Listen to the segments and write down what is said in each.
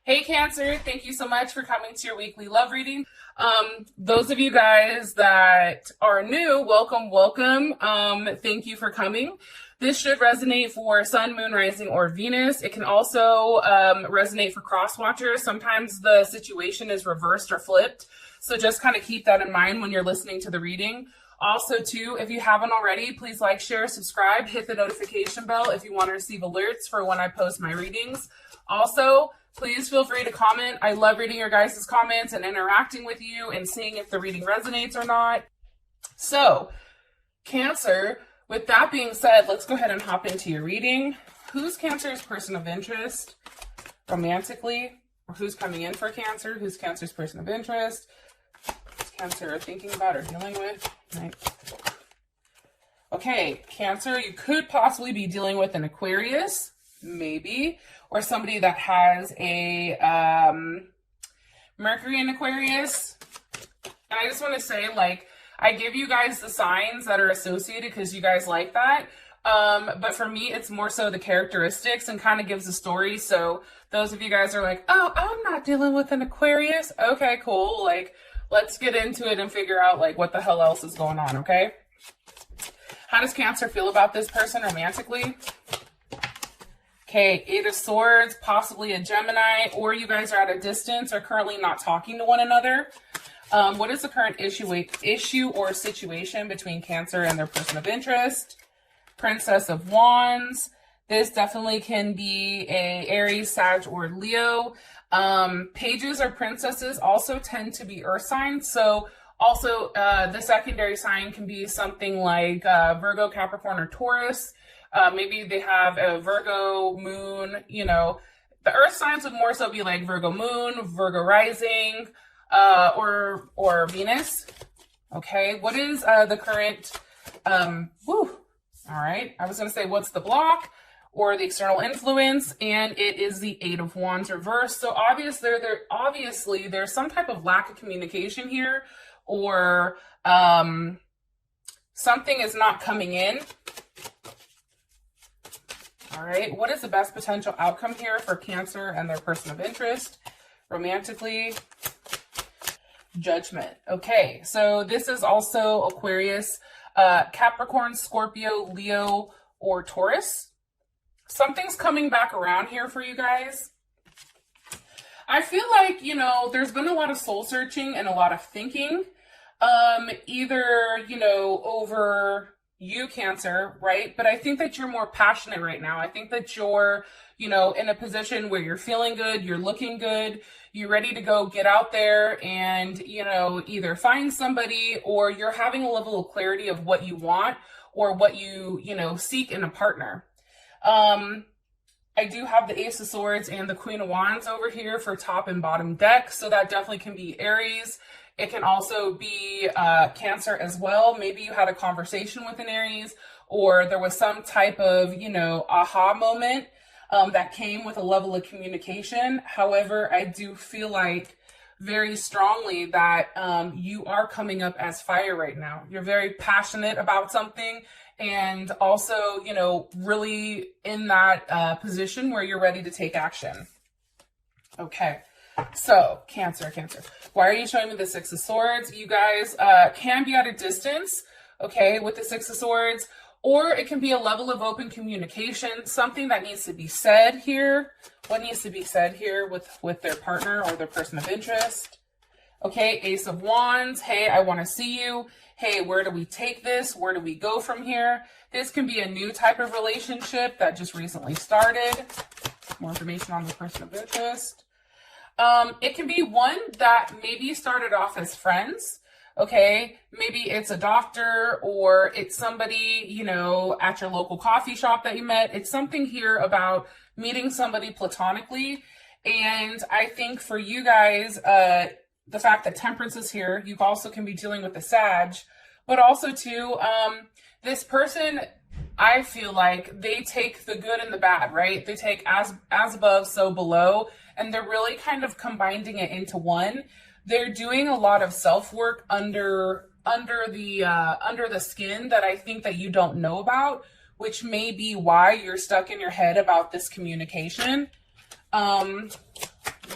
Hey Cancer, thank you so much for coming to your weekly love reading. Those of you guys that are new, welcome. Thank you for coming. This should resonate for Sun, Moon, Rising, or Venus. It can also resonate for cross watchers. Sometimes the situation is reversed or flipped. So just kind of keep that in mind when you're listening to the reading. Also, too, if you haven't already, please like, share, subscribe, hit the notification bell if you want to receive alerts for when I post my readings. Also, please feel free to comment. I love reading your guys' comments and interacting with you and seeing if the reading resonates or not. So, Cancer, with that being said, let's go ahead and hop into your reading. Who's Cancer's person of interest romantically? Or who's coming in for Cancer? Who's Cancer's person of interest? Who's Cancer thinking about or dealing with? Right. Okay, Cancer, you could possibly be dealing with an Aquarius, maybe, or somebody that has a Mercury in Aquarius. And I just want to say, like, I give you guys the signs that are associated because you guys like that. But for me, it's more so the characteristics and kind of gives a story. So those of you guys are like, oh, I'm not dealing with an Aquarius. Okay, cool. Like, let's get into it and figure out, like, what the hell else is going on, okay? How does Cancer feel about this person romantically? Okay, Eight of Swords, possibly a Gemini, or you guys are at a distance or currently not talking to one another. What is the current issue or situation between Cancer and their person of interest? Princess of Wands. This definitely can be a Aries, Sag, or Leo. Pages or princesses also tend to be earth signs. So also the secondary sign can be something like Virgo, Capricorn, or Taurus. Maybe they have a Virgo moon, you know. The earth signs would more so be like Virgo moon, Virgo rising, or Venus. Okay, what is the current, all right, I was going to say what's the block or the external influence, and it is the Eight of Wands reversed. So obviously there's some type of lack of communication here, or something is not coming in. All right, what is the best potential outcome here for Cancer and their person of interest romantically? Judgment. Okay, so this is also Aquarius, Capricorn, Scorpio, Leo, or Taurus. Something's coming back around here for you guys. I feel like, you know, there's been a lot of soul searching and a lot of thinking, either, you know, over you, Cancer, right? But I think that you're more passionate right now. I think that you're, you know, in a position where you're feeling good, you're looking good, you're ready to go get out there and, you know, either find somebody, or you're having a level of clarity of what you want or what you know, seek in a partner. I do have the Ace of Swords and the Queen of Wands over here for top and bottom deck. So that definitely can be Aries. It can also be Cancer as well. Maybe you had a conversation with an Aries, or there was some type of, you know, aha moment that came with a level of communication. However, I do feel like very strongly that you are coming up as fire right now. You're very passionate about something, and also, you know, really in that position where you're ready to take action. Okay. So, Cancer. Why are you showing me the Six of Swords? You guys can be at a distance, okay, with the Six of Swords, or it can be a level of open communication, something that needs to be said here. What needs to be said here with their partner or their person of interest? Okay, Ace of Wands. Hey, I want to see you. Hey, where do we take this? Where do we go from here? This can be a new type of relationship that just recently started. More information on the person of interest. It can be one that maybe started off as friends, okay? Maybe it's a doctor, or it's somebody, you know, at your local coffee shop that you met. It's something here about meeting somebody platonically. And I think for you guys, the fact that Temperance is here, you also can be dealing with the Sag, but also too, this person, I feel like they take the good and the bad, right? They take as above, so below, and they're really kind of combining it into one. They're doing a lot of self-work under the skin that I think that you don't know about, which may be why you're stuck in your head about this communication.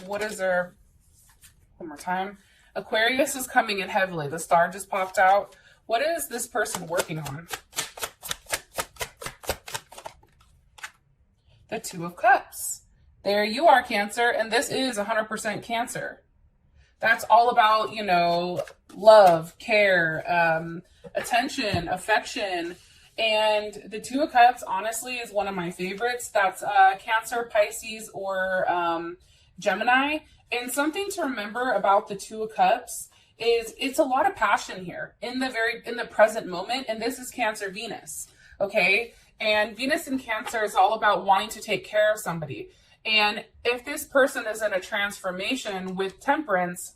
what is their, one more time. Aquarius is coming in heavily. The star just popped out. What is this person working on? The Two of Cups. There you are, Cancer. And this is 100% Cancer. That's all about, you know, love, care, attention, affection. And the Two of Cups, honestly, is one of my favorites. That's Cancer, Pisces, or Gemini. And something to remember about the Two of Cups is it's a lot of passion here in the present moment. And this is Cancer Venus, okay? And Venus in Cancer is all about wanting to take care of somebody. And if this person is in a transformation with Temperance,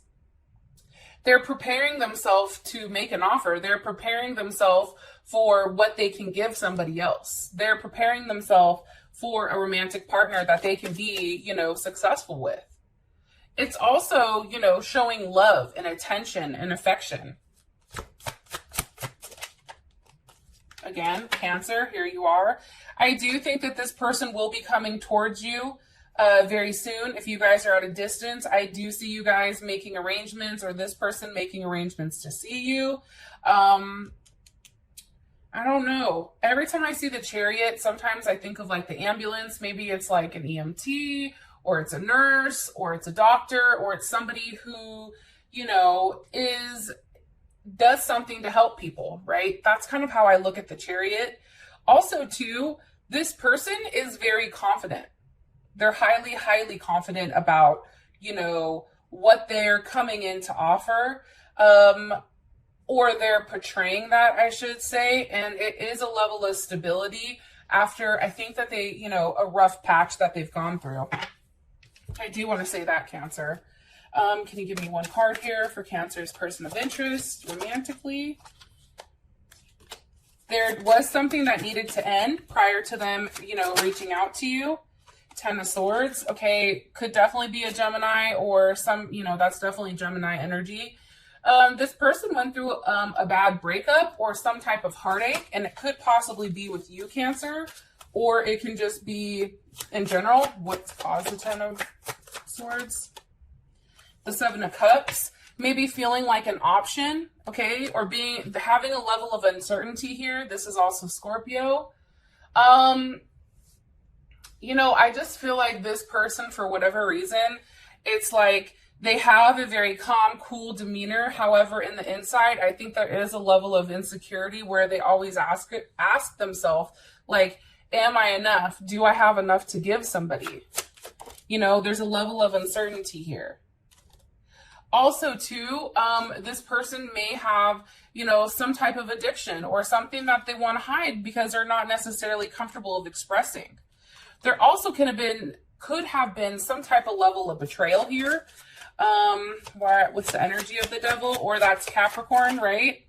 they're preparing themselves to make an offer. They're preparing themselves for what they can give somebody else. They're preparing themselves for a romantic partner that they can be, you know, successful with. It's also, you know, showing love and attention and affection. Again, Cancer, here you are. I do think that this person will be coming towards you very soon. If you guys are at a distance, I do see you guys making arrangements, or this person making arrangements to see you. I don't know. Every time I see the Chariot, sometimes I think of like the ambulance. Maybe it's like an EMT, or it's a nurse, or it's a doctor, or it's somebody who, you know, does something to help people, right? That's kind of how I look at the Chariot. Also, too, this person is very confident. They're highly, highly confident about, you know, what they're coming in to offer, or they're portraying that, I should say. And it is a level of stability after, I think that they, you know, a rough patch that they've gone through. I do want to say that, Cancer. Can you give me one card here for Cancer's person of interest romantically? There was something that needed to end prior to them, you know, reaching out to you. Ten of Swords. Okay, could definitely be a Gemini, or some, you know, that's definitely Gemini energy. This person went through a bad breakup or some type of heartache, and it could possibly be with you, Cancer, or it can just be in general. What's caused the Ten of Swords? The Seven of Cups. Maybe feeling like an option, okay, or having a level of uncertainty here. This is also Scorpio. You know, I just feel like this person, for whatever reason, it's like they have a very calm, cool demeanor. However, in the inside, I think there is a level of insecurity where they always ask themselves, like, am I enough? Do I have enough to give somebody? You know, there's a level of uncertainty here. Also, too, this person may have, you know, some type of addiction or something that they want to hide because they're not necessarily comfortable of expressing. There also could have been some type of level of betrayal here. What's the energy of the Devil? Or that's Capricorn, right?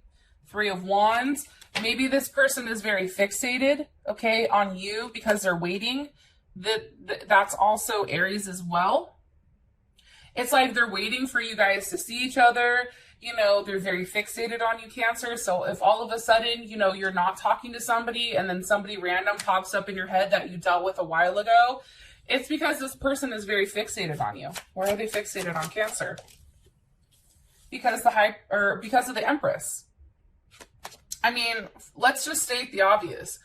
Three of Wands. Maybe this person is very fixated, okay, on you because they're waiting. That's also Aries as well. It's like they're waiting for you guys to see each other. You know, they're very fixated on you, Cancer. So if all of a sudden, you know, you're not talking to somebody and then somebody random pops up in your head that you dealt with a while ago, it's because this person is very fixated on you. Why are they fixated on Cancer? Because of the Empress. I mean, let's just state the obvious.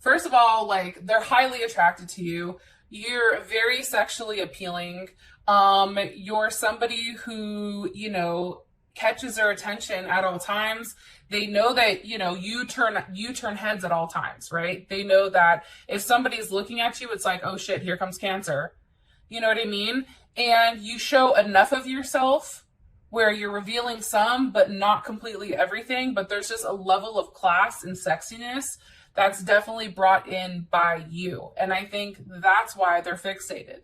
First of all, like, they're highly attracted to you. You're very sexually appealing. You're somebody who, you know, catches their attention at all times. They know that, you know, you turn heads at all times, right? They know that if somebody's looking at you, it's like, oh shit, here comes Cancer. You know what I mean? And you show enough of yourself where you're revealing some, but not completely everything. But there's just a level of class and sexiness that's definitely brought in by you. And I think that's why they're fixated.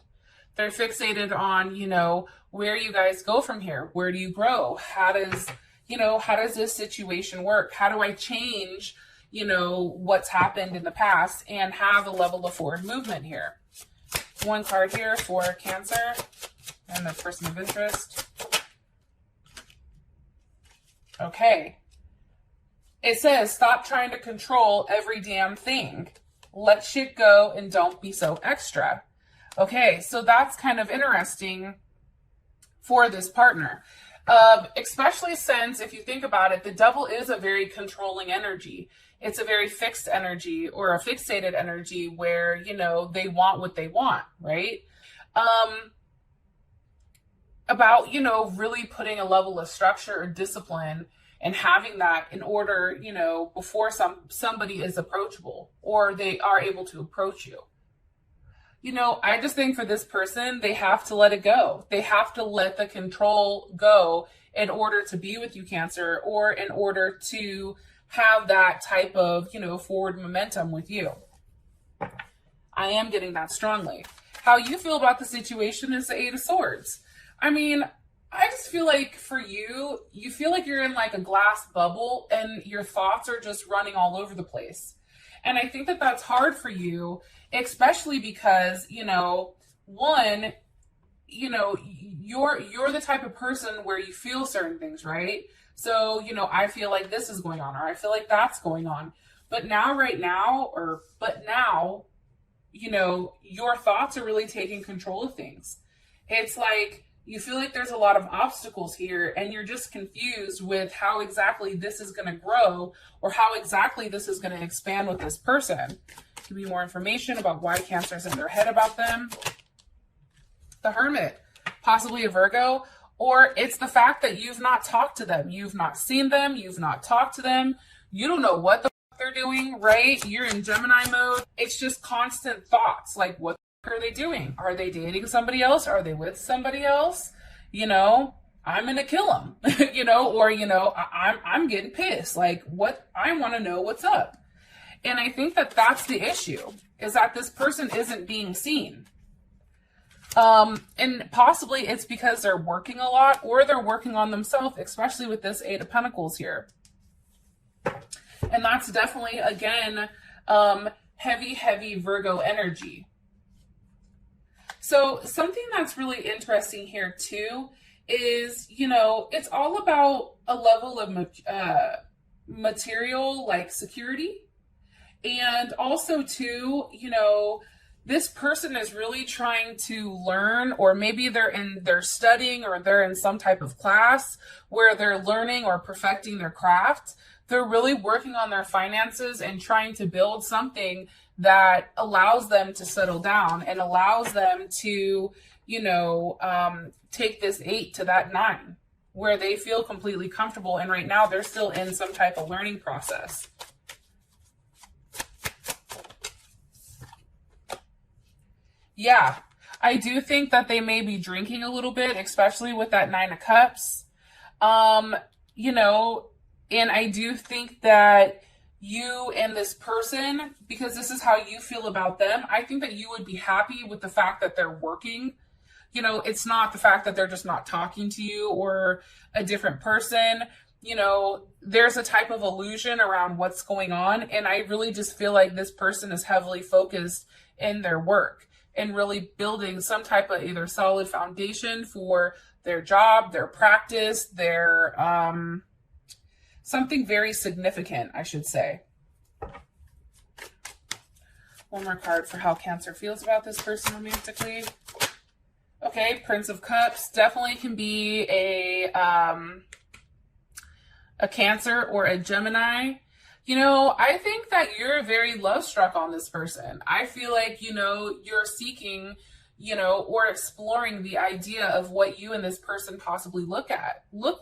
They're fixated on, you know, where you guys go from here. Where do you grow? How does this situation work? How do I change, you know, what's happened in the past and have a level of forward movement here? One card here for Cancer and the person of interest. Okay. It says, stop trying to control every damn thing. Let shit go and don't be so extra. Okay, so that's kind of interesting for this partner. Especially since, if you think about it, the devil is a very controlling energy. It's a very fixed energy, or a fixated energy, where, you know, they want what they want, right? About, you know, really putting a level of structure or discipline and having that in order, you know, before somebody is approachable or they are able to approach you. You know, I just think for this person, they have to let it go. They have to let the control go in order to be with you, Cancer, or in order to have that type of, you know, forward momentum with you. I am getting that strongly. How you feel about the situation is the Eight of Swords. I mean, I just feel like for you, you feel like you're in like a glass bubble and your thoughts are just running all over the place. And I think that that's hard for you, especially because, you know, one, you know, you're the type of person where you feel certain things, right? So, you know, I feel like this is going on, or I feel like that's going on. But now, you know, your thoughts are really taking control of things. It's like you feel like there's a lot of obstacles here and you're just confused with how exactly this is going to grow or how exactly this is going to expand with this person. Give me more information about why Cancer's in their head about them. The Hermit, possibly a Virgo, or it's the fact that you've not talked to them. You've not seen them. You've not talked to them. You don't know what the fuck they're doing, right? You're in Gemini mode. It's just constant thoughts. Like, what are they doing? Are they dating somebody else? Are they with somebody else? You know, I'm going to kill them, you know, or, you know, I'm getting pissed. Like, what? I want to know what's up. And I think that that's the issue, is that this person isn't being seen. And possibly it's because they're working a lot or they're working on themselves, especially with this Eight of Pentacles here. And that's definitely, again, heavy Virgo energy. So something that's really interesting here too is, you know, it's all about a level of material, like security. And also too, you know, this person is really trying to learn, or maybe they're studying, or they're in some type of class where they're learning or perfecting their craft. They're really working on their finances and trying to build something that allows them to settle down and allows them to, you know, take this 8 to that 9 where they feel completely comfortable. And right now they're still in some type of learning process. Yeah, I do think that they may be drinking a little bit, especially with that 9 of Cups. You know, and I do think that you and this person, because this is how you feel about them, I think that you would be happy with the fact that they're working. You know, it's not the fact that they're just not talking to you or a different person. You know, there's a type of illusion around what's going on. And I really just feel like this person is heavily focused in their work and really building some type of either solid foundation for their job, their practice, their, something very significant, I should say. One more card for how Cancer feels about this person romantically. Okay, Prince of Cups definitely can be a Cancer or a Gemini. You know, I think that you're very love struck on this person. I feel like, you know, you're seeking, you know, or exploring the idea of what you and this person possibly look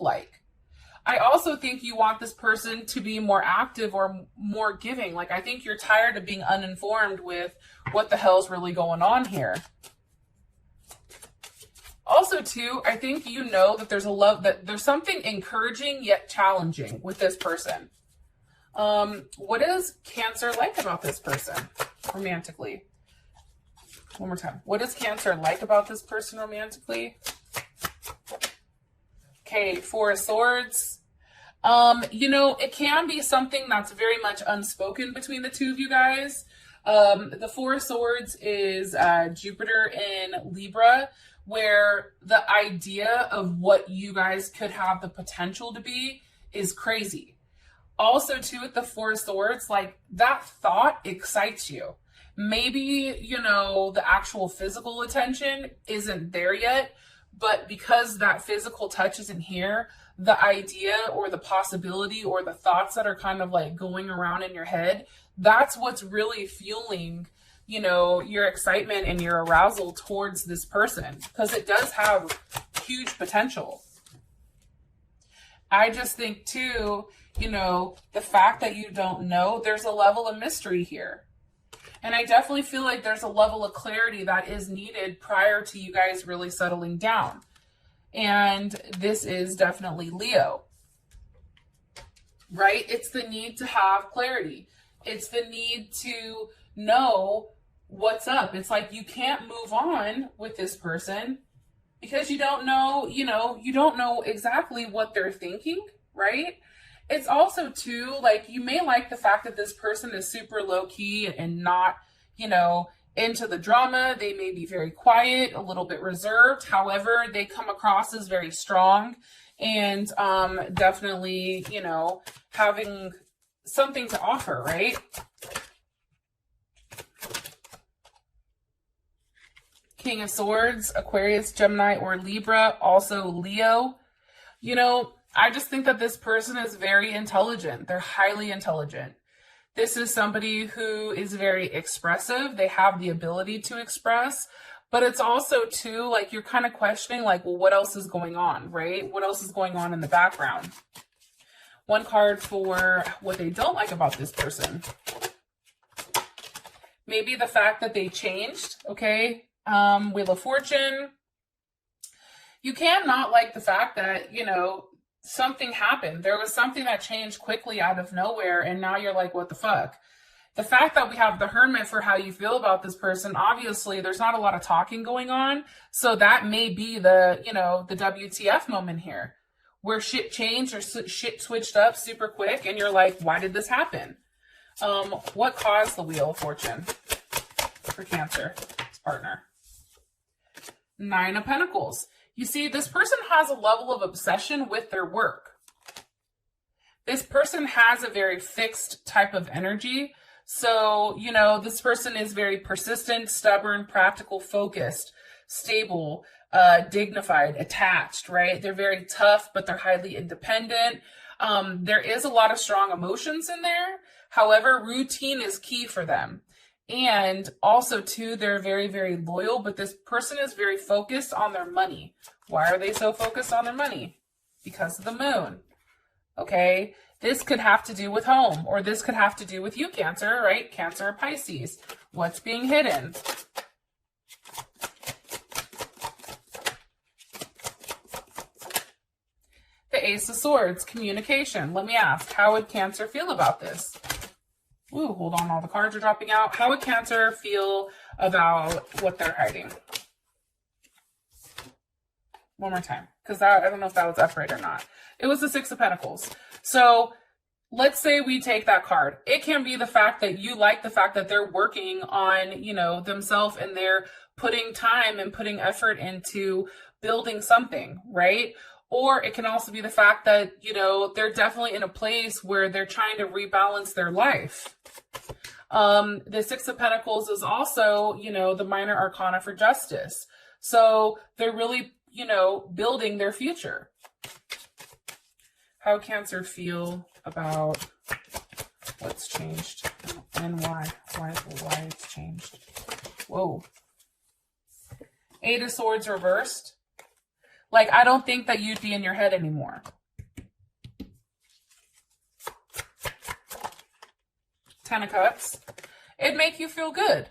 like. I also think you want this person to be more active or more giving. Like, I think you're tired of being uninformed with what the hell's really going on here. Also, too, I think you know that there's something encouraging yet challenging with this person. What is Cancer like about this person romantically? One more time. What is Cancer like about this person romantically? Okay, Four of Swords. You know, it can be something that's very much unspoken between the two of you guys. The Four of Swords is Jupiter in Libra, where the idea of what you guys could have the potential to be is crazy. Also, too, with the Four of Swords, like, that thought excites you. Maybe, you know, the actual physical attention isn't there yet, but because that physical touch isn't here, the idea or the possibility or the thoughts that are kind of like going around in your head, that's what's really fueling, you know, your excitement and your arousal towards this person, because it does have huge potential. I just think too, you know, the fact that you don't know, there's a level of mystery here. And I definitely feel like there's a level of clarity that is needed prior to you guys really settling down. And this is definitely Leo, right? It's the need to have clarity. It's the need to know what's up. It's like you can't move on with this person because you don't know, you know, you don't know exactly what they're thinking, right? It's also too, like, you may like the fact that this person is super low key and not, you know, into the drama. They may be very quiet, a little bit reserved. However, they come across as very strong and definitely, you know, having something to offer, right? King of Swords, Aquarius, Gemini, or Libra, also Leo. You know, I just think that this person is very intelligent. They're highly intelligent. This is somebody who is very expressive. They have the ability to express, but it's also too, like, you're kind of questioning, like, well, what else is going on, right? What else is going on in the background? One card for what they don't like about this person. Maybe the fact that they changed, okay? Wheel of Fortune. You cannot like the fact that, you know, something happened. There was something that changed quickly out of nowhere, and now you're like, what the fuck? The fact that we have the Hermit for how you feel about this person, obviously there's not a lot of talking going on, so that may be the, you know, the WTF moment here, where shit changed or shit switched up super quick, and you're like, why did this happen? What caused the Wheel of Fortune for Cancer, his partner? Nine of Pentacles. You see, this person has a level of obsession with their work. This person has a very fixed type of energy. So, you know, this person is very persistent, stubborn, practical, focused, stable, dignified, attached, right? They're very tough, but they're highly independent. There is a lot of strong emotions in there. However, routine is key for them. And also, too, they're very, very loyal, but this person is very focused on their money. Why are they so focused on their money? Because of the moon. Okay? This could have to do with home, or this could have to do with you, Cancer, right? Cancer or Pisces. What's being hidden? The Ace of Swords, communication. Let me ask, how would Cancer feel about this? Ooh, hold on, all the cards are dropping out. How would Cancer feel about what they're hiding? One more time, because I don't know if that was upright or not. It was the Six of Pentacles. So let's say we take that card. It can be the fact that you like the fact that they're working on, you know, themselves, and they're putting time and putting effort into building something, right? Or it can also be the fact that, you know, they're definitely in a place where they're trying to rebalance their life. The Six of Pentacles is also, you know, the minor arcana for justice. So they're really, you know, building their future. How Cancer feel about what's changed and why it's changed. Whoa. Eight of Swords reversed. Like, I don't think that you'd be in your head anymore. Ten of Cups. It'd make you feel good.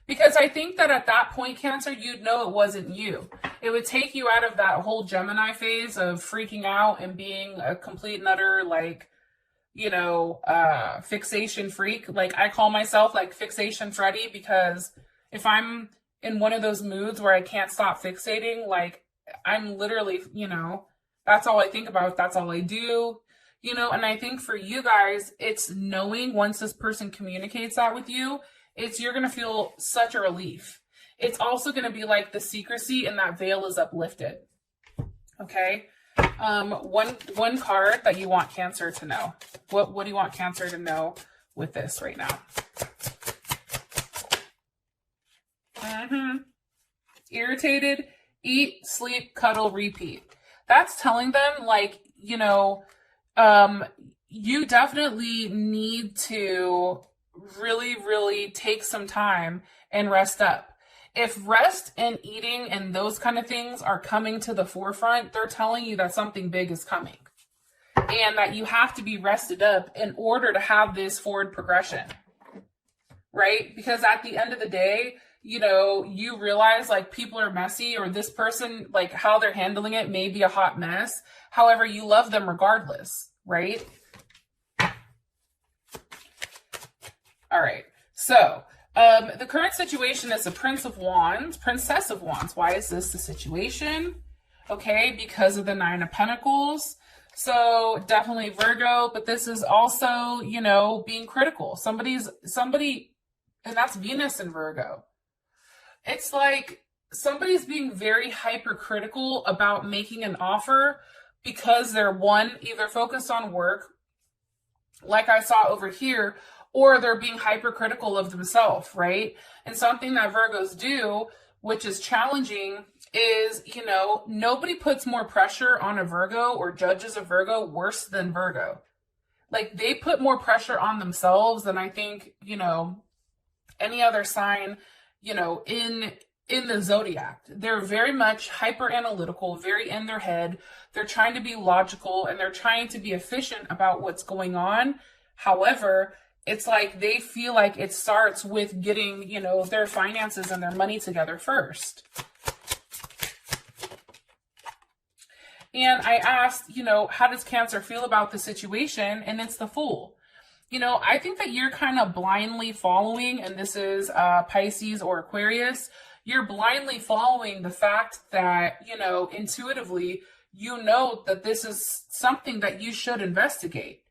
Because I think that at that point, Cancer, you'd know it wasn't you. It would take you out of that whole Gemini phase of freaking out and being a complete and utter, like, you know, fixation freak. Like, I call myself, like, Fixation Freddy, because if I'm in one of those moods where I can't stop fixating, like, I'm literally, you know, that's all I think about. That's all I do, you know. And I think for you guys, it's knowing once this person communicates that with you, you're going to feel such a relief. It's also going to be like the secrecy and that veil is uplifted. Okay. One card that you want Cancer to know. What do you want Cancer to know with this right now? Irritated, Eat, sleep, cuddle, repeat. That's telling them, like, you definitely need to really, really take some time and rest up. If rest and eating and those kind of things are coming to the forefront, they're telling you that something big is coming and that you have to be rested up in order to have this forward progression, right? Because at the end of the day, you realize like people are messy, or this person, like how they're handling it may be a hot mess. However, you love them regardless, right? All right. So the current situation is the Princess of Wands. Why is this the situation? Okay, because of the Nine of Pentacles. So definitely Virgo, but this is also, being critical. Somebody, and that's Venus in Virgo. It's like somebody's being very hypercritical about making an offer because they're either focused on work, like I saw over here, or they're being hypercritical of themselves, right? And something that Virgos do, which is challenging, is, nobody puts more pressure on a Virgo or judges a Virgo worse than Virgo. Like, they put more pressure on themselves than I think, any other sign, in the zodiac. They're very much hyper analytical, very in their head. They're trying to be logical and they're trying to be efficient about what's going on. However, it's like they feel like it starts with getting, their finances and their money together first. And I asked, how does Cancer feel about the situation? And it's the Fool. I think that you're kind of blindly following, and this is Pisces or Aquarius, you're blindly following the fact that, intuitively, that this is something that you should investigate.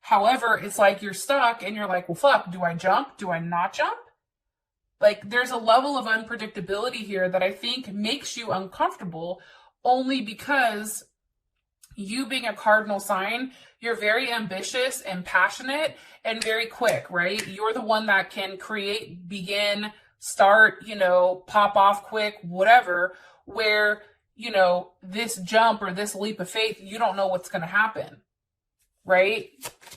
However, it's like you're stuck and you're like, well, fuck, do I jump? Do I not jump? Like, there's a level of unpredictability here that I think makes you uncomfortable, only because you being a cardinal sign, you're very ambitious and passionate and very quick, right? You're the one that can create, begin, start, pop off quick, whatever, where, this jump or this leap of faith, you don't know what's going to happen, right?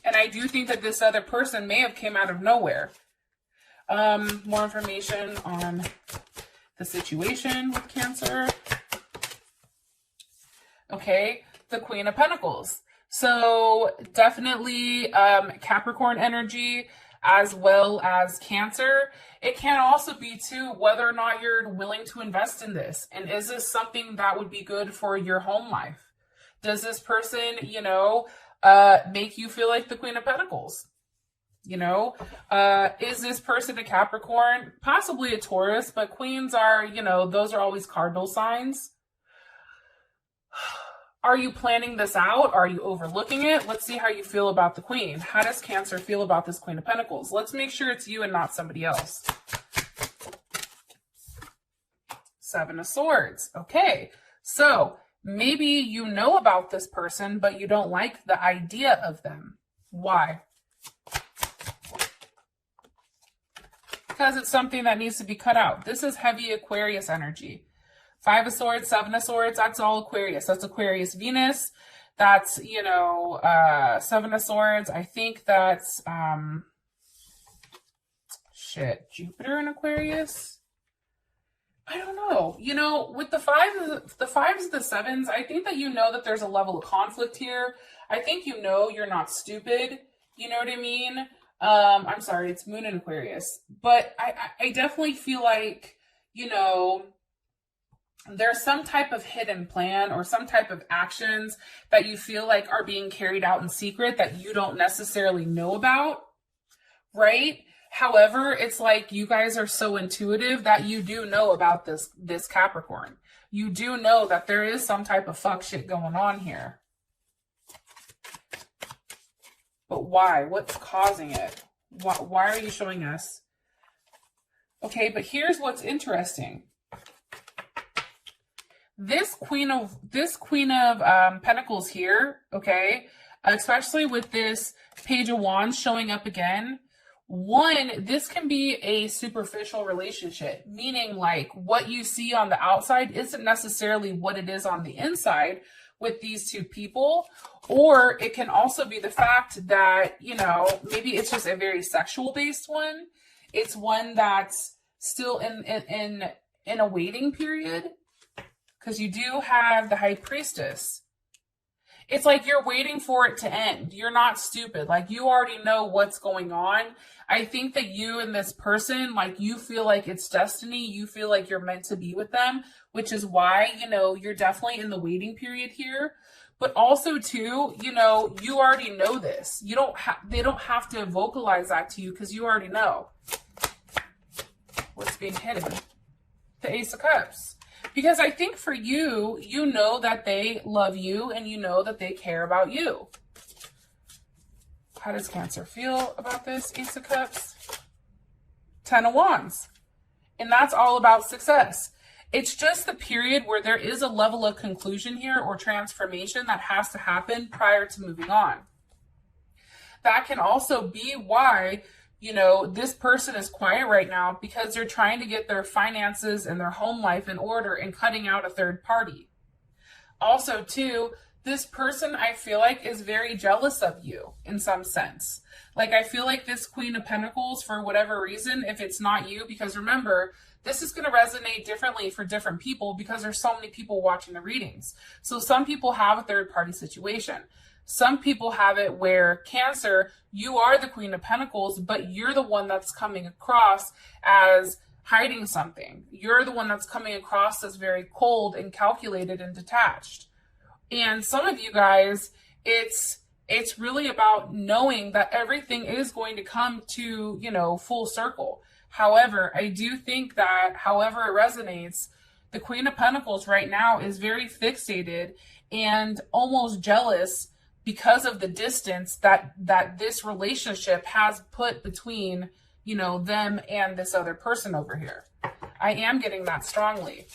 And I do think that this other person may have came out of nowhere. More information on the situation with Cancer. Okay, the Queen of Pentacles. So definitely Capricorn energy as well as Cancer. It can also be too whether or not you're willing to invest in this. And is this something that would be good for your home life? Does this person, make you feel like the Queen of Pentacles? Is this person a Capricorn? Possibly a Taurus, but queens are, those are always cardinal signs. Are you planning this out? Are you overlooking it? Let's see how you feel about the Queen. How does Cancer feel about this Queen of Pentacles? Let's make sure it's you and not somebody else. Seven of Swords. Okay, so maybe you know about this person, but you don't like the idea of them. Why? Because it's something that needs to be cut out. This is heavy Aquarius energy. Five of Swords, Seven of Swords, that's all Aquarius. That's Aquarius Venus. That's, Seven of Swords. I think that's, Jupiter in Aquarius? I don't know. With the fives and the sevens, I think that that there's a level of conflict here. I think you're not stupid. You know what I mean? I'm sorry, it's Moon in Aquarius. But I definitely feel like, there's some type of hidden plan or some type of actions that you feel like are being carried out in secret that you don't necessarily know about, right? However, it's like you guys are so intuitive that you do know about this Capricorn. You do know that there is some type of fuck shit going on here. But why? What's causing it? Why are you showing us? Okay, but here's what's interesting. This Queen of Pentacles here, okay, especially with this Page of Wands showing up again, One, this can be a superficial relationship, meaning like what you see on the outside isn't necessarily what it is on the inside with these two people. Or it can also be the fact that, you know, maybe it's just a very sexual based one. It's one that's still in a waiting period, because you do have the High Priestess. It's like you're waiting for it to end. You're not stupid. Like, you already know what's going on. I think that you and this person, like, you feel like it's destiny. You feel like you're meant to be with them, which is why, you know, you're definitely in the waiting period here. But also too, you know, you already know this. They don't have to vocalize that to you, because you already know what's being hidden. The Ace of Cups. Because I think for you, you know that they love you and you know that they care about you. How does Cancer feel about this Ace of Cups? 10 of Wands. And that's all about success. It's just the period where there is a level of conclusion here or transformation that has to happen prior to moving on. That can also be why, you know, this person is quiet right now, because they're trying to get their finances and their home life in order and cutting out a third party. Also, too, this person, I feel like, is very jealous of you in some sense. Like, I feel like this Queen of Pentacles, for whatever reason, if it's not you, because remember, this is going to resonate differently for different people because there's so many people watching the readings. So some people have a third party situation. Some people have it where, Cancer, you are the Queen of Pentacles, but you're the one that's coming across as hiding something. You're the one that's coming across as very cold and calculated and detached. And some of you guys, it's really about knowing that everything is going to come to, you know, full circle. However, I do think that however it resonates, the Queen of Pentacles right now is very fixated and almost jealous because of the distance that this relationship has put between, you know, them and this other person over here. I am getting that strongly.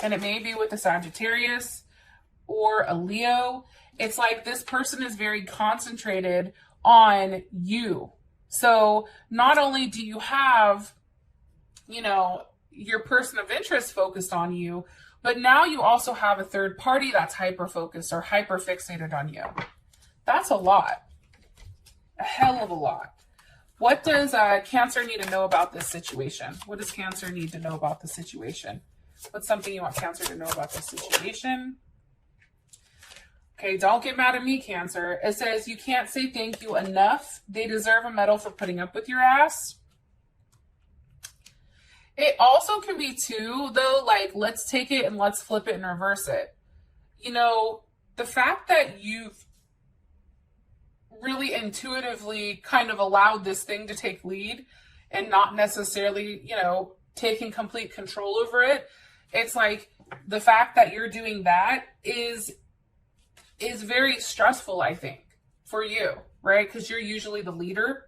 And it may be with a Sagittarius or a Leo. It's like this person is very concentrated on you. So not only do you have, you know, your person of interest focused on you, but now you also have a third party that's hyper-focused or hyper-fixated on you. That's a lot. A hell of a lot. What does Cancer need to know about this situation? What does Cancer need to know about the situation? What's something you want Cancer to know about this situation? Okay, don't get mad at me, Cancer. It says, you can't say thank you enough. They deserve a medal for putting up with your ass. It also can be too, though, like, let's take it and let's flip it and reverse it. You know, the fact that you've really intuitively kind of allowed this thing to take lead and not necessarily, you know, taking complete control over it. It's like the fact that you're doing that is very stressful, I think, for you, right? Because you're usually the leader.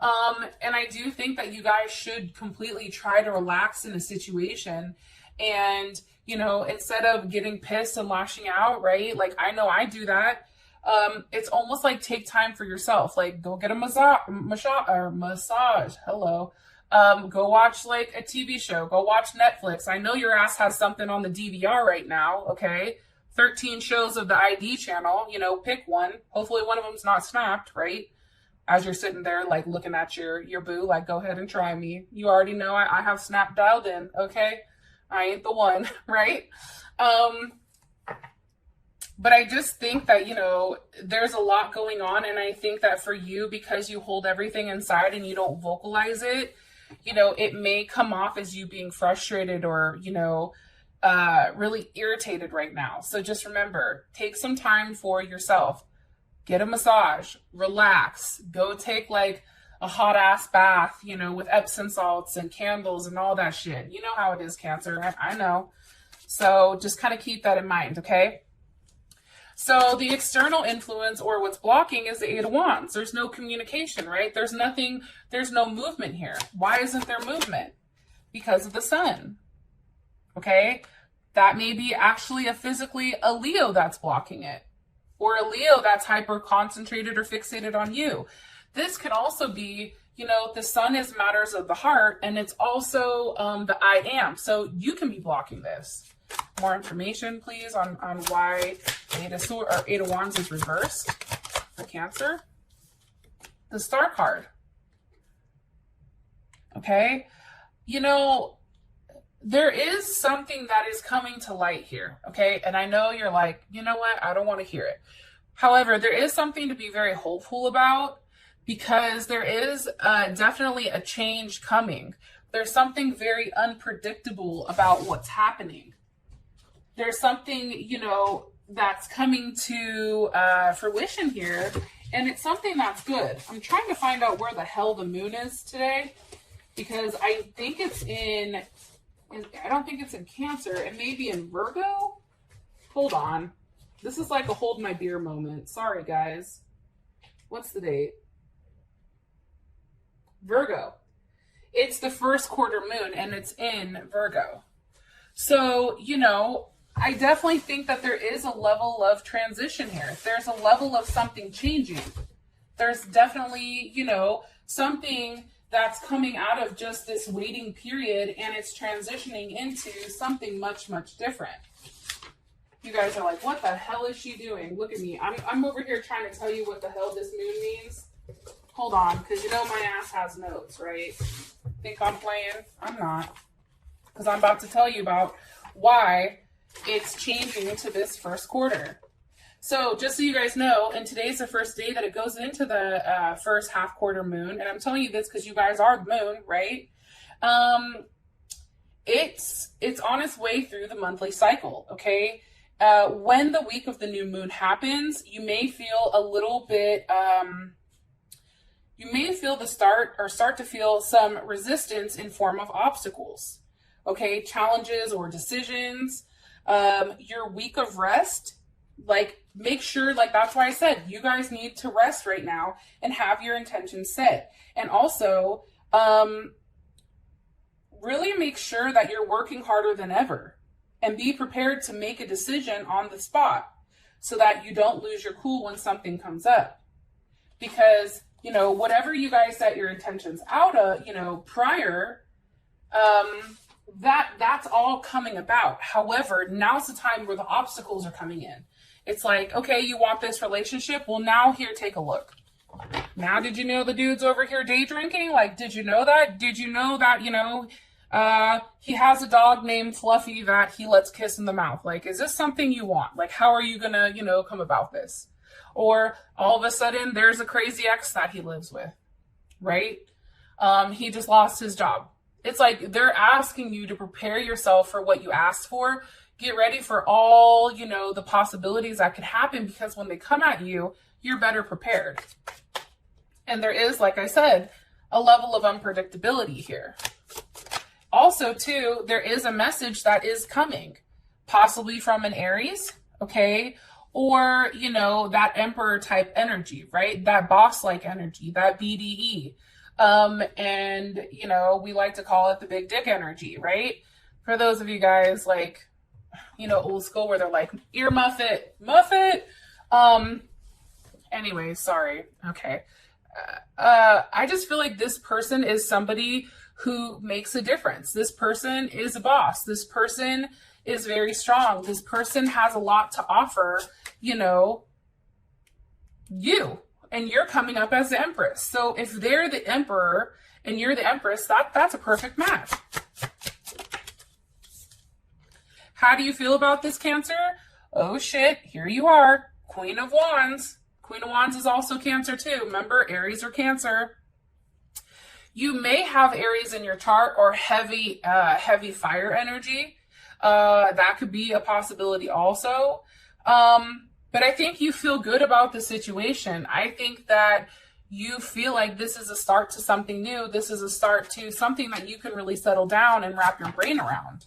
And I do think that you guys should completely try to relax in a situation and, you know, instead of getting pissed and lashing out, right? Like, I know I do that. It's almost like take time for yourself. Like, go get a massage. Hello. Go watch like a TV show. Go watch Netflix. I know your ass has something on the DVR right now. Okay. 13 shows of the ID channel, you know, pick one. Hopefully one of them's not snapped, right? As you're sitting there, like, looking at your boo, like, go ahead and try me. You already know I have Snap dialed in, okay? I ain't the one, right? But I just think that, you know, there's a lot going on. And I think that for you, because you hold everything inside and you don't vocalize it, you know, it may come off as you being frustrated or, you know, really irritated right now. So just remember, take some time for yourself. Get a massage, relax, go take like a hot ass bath, you know, with Epsom salts and candles and all that shit. You know how it is, Cancer. I know. So just kind of keep that in mind, okay? So the external influence or what's blocking is the Eight of Wands. There's no communication, right? There's nothing, there's no movement here. Why isn't there movement? Because of the sun, okay? That may be actually physically a Leo that's blocking it. Or a Leo that's hyper concentrated or fixated on you. This could also be, you know, the sun is matters of the heart, and it's also the I am. So you can be blocking this. More information, please, on why Eight of Wands is reversed for Cancer. The Star card. Okay. You know, there is something that is coming to light here. Okay. And I know you're like, you know what? I don't want to hear it. However, there is something to be very hopeful about, because there is definitely a change coming. There's something very unpredictable about what's happening. There's something, you know, that's coming to fruition here, and it's something that's good. I'm trying to find out where the hell the moon is today, because I think it's in, I don't think it's in Cancer. It may be in Virgo. Hold on. This is like a hold my beer moment. Sorry, guys. What's the date? Virgo. It's the first quarter moon, and it's in Virgo. So, you know, I definitely think that there is a level of transition here. There's a level of something changing. There's definitely, you know, something that's coming out of just this waiting period, and it's transitioning into something much, much different. You guys are like, what the hell is she doing? Look at me. I'm over here trying to tell you what the hell this moon means. Hold on, because you know my ass has notes, right? Think I'm playing? I'm not. Because I'm about to tell you about why it's changing into this first quarter. So just so you guys know, and today's the first day that it goes into the first half quarter moon. And I'm telling you this because you guys are the moon, right? It's on its way through the monthly cycle, okay? When the week of the new moon happens, you may feel a little bit, you may feel start to feel some resistance in form of obstacles, okay? Challenges or decisions, your week of rest, like make sure, like that's why I said, you guys need to rest right now and have your intentions set. And also, really make sure that you're working harder than ever. And be prepared to make a decision on the spot so that you don't lose your cool when something comes up. Because, you know, whatever you guys set your intentions out of, you know, prior, that's all coming about. However, now's the time where the obstacles are coming in. It's like, okay, you want this relationship? Well, now here, take a look. Now, did you know the dude's over here day drinking? Like, did you know that? Did you know that, you know, he has a dog named Fluffy that he lets kiss in the mouth? Like, is this something you want? Like, how are you gonna, you know, come about this? Or all of a sudden there's a crazy ex that he lives with, right? He just lost his job. It's like they're asking you to prepare yourself for what you asked for. Get ready for all, you know, the possibilities that could happen, because when they come at you, you're better prepared. And there is, like I said, a level of unpredictability here. Also, too, there is a message that is coming, possibly from an Aries, okay? Or, you know, that emperor type energy, right? That boss-like energy, that BDE. And, you know, we like to call it the big dick energy, right? For those of you guys, like, you know, old school, where they're like, ear muff it. Anyways, sorry. Okay. I just feel like this person is somebody who makes a difference. This person is a boss. This person is very strong. This person has a lot to offer, you know, you. And you're coming up as the Empress. So if they're the Emperor and you're the Empress, that's a perfect match. How do you feel about this, Cancer? Oh shit, here you are. Queen of Wands. Queen of Wands is also Cancer too. Remember, Aries or Cancer. You may have Aries in your chart, or heavy fire energy. That could be a possibility also. But I think you feel good about the situation. I think that you feel like this is a start to something new. This is a start to something that you can really settle down and wrap your brain around.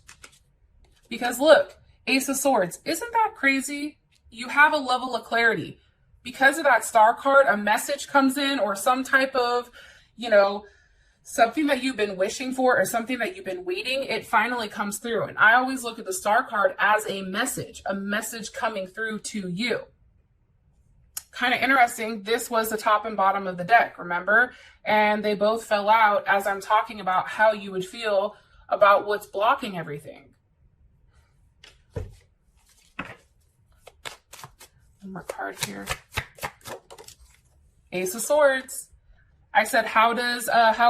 Because look, Ace of Swords, isn't that crazy? You have a level of clarity. Because of that star card, a message comes in, or some type of, you know, something that you've been wishing for, or something that you've been waiting, it finally comes through. And I always look at the star card as a message coming through to you. Kind of interesting. This was the top and bottom of the deck, remember? And they both fell out as I'm talking about how you would feel about what's blocking everything. One more card here. Ace of Swords. I said, how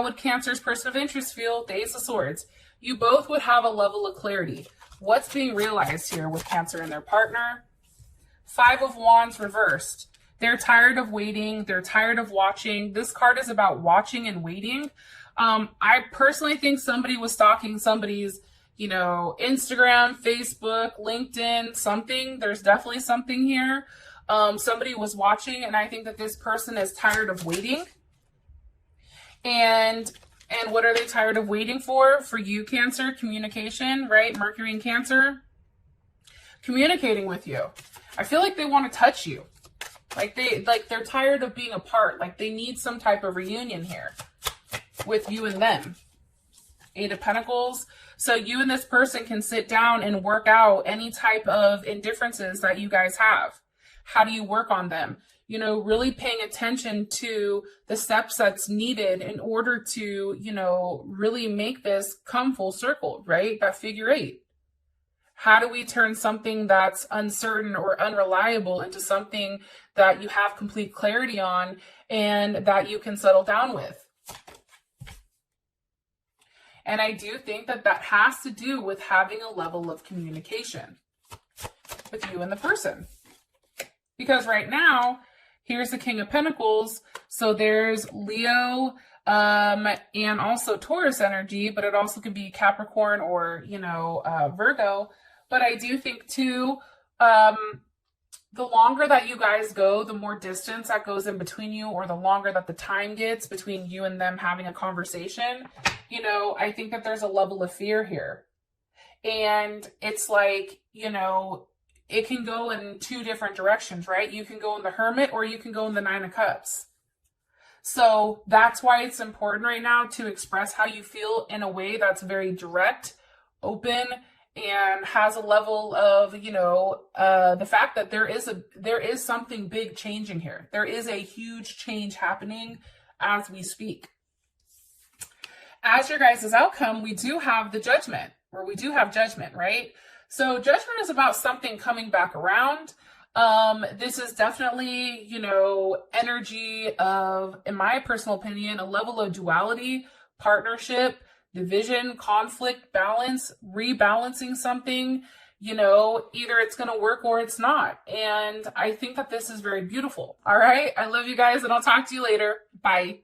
would Cancer's person of interest feel? The Ace of Swords. You both would have a level of clarity. What's being realized here with Cancer and their partner? Five of Wands reversed. They're tired of waiting. They're tired of watching. This card is about watching and waiting. I personally think somebody was stalking somebody's, Instagram, Facebook, LinkedIn, something. There's definitely something here. Somebody was watching, and I think that this person is tired of waiting. And what are they tired of waiting for? For you, Cancer, communication, right? Mercury in Cancer. Communicating with you. I feel like they want to touch you. They're tired of being apart. Like they need some type of reunion here with you and them. Eight of Pentacles. So you and this person can sit down and work out any type of indifferences that you guys have. How do you work on them? Really paying attention to the steps that's needed in order to, really make this come full circle, right? That figure eight. How do we turn something that's uncertain or unreliable into something that you have complete clarity on and that you can settle down with? And I do think that that has to do with having a level of communication with you and the person. Because right now, here's the King of Pentacles. So there's Leo and also Taurus energy, but it also could be Capricorn or, Virgo. But I do think too, the longer that you guys go, the more distance that goes in between you, or the longer that the time gets between you and them having a conversation, I think that there's a level of fear here. And it's like, it can go in two different directions, right? You can go in the Hermit or you can go in the Nine of Cups. So that's why it's important right now to express how you feel in a way that's very direct, open, and has a level of, the fact that there is something big changing here. There is a huge change happening as we speak. As your guys' outcome, we do have the Judgment, or we do have Judgment, right? So Judgment is about something coming back around. This is definitely, energy of, in my personal opinion, a level of duality, partnership, division, conflict, balance, rebalancing something, either it's going to work or it's not. And I think that this is very beautiful. All right. I love you guys, and I'll talk to you later. Bye.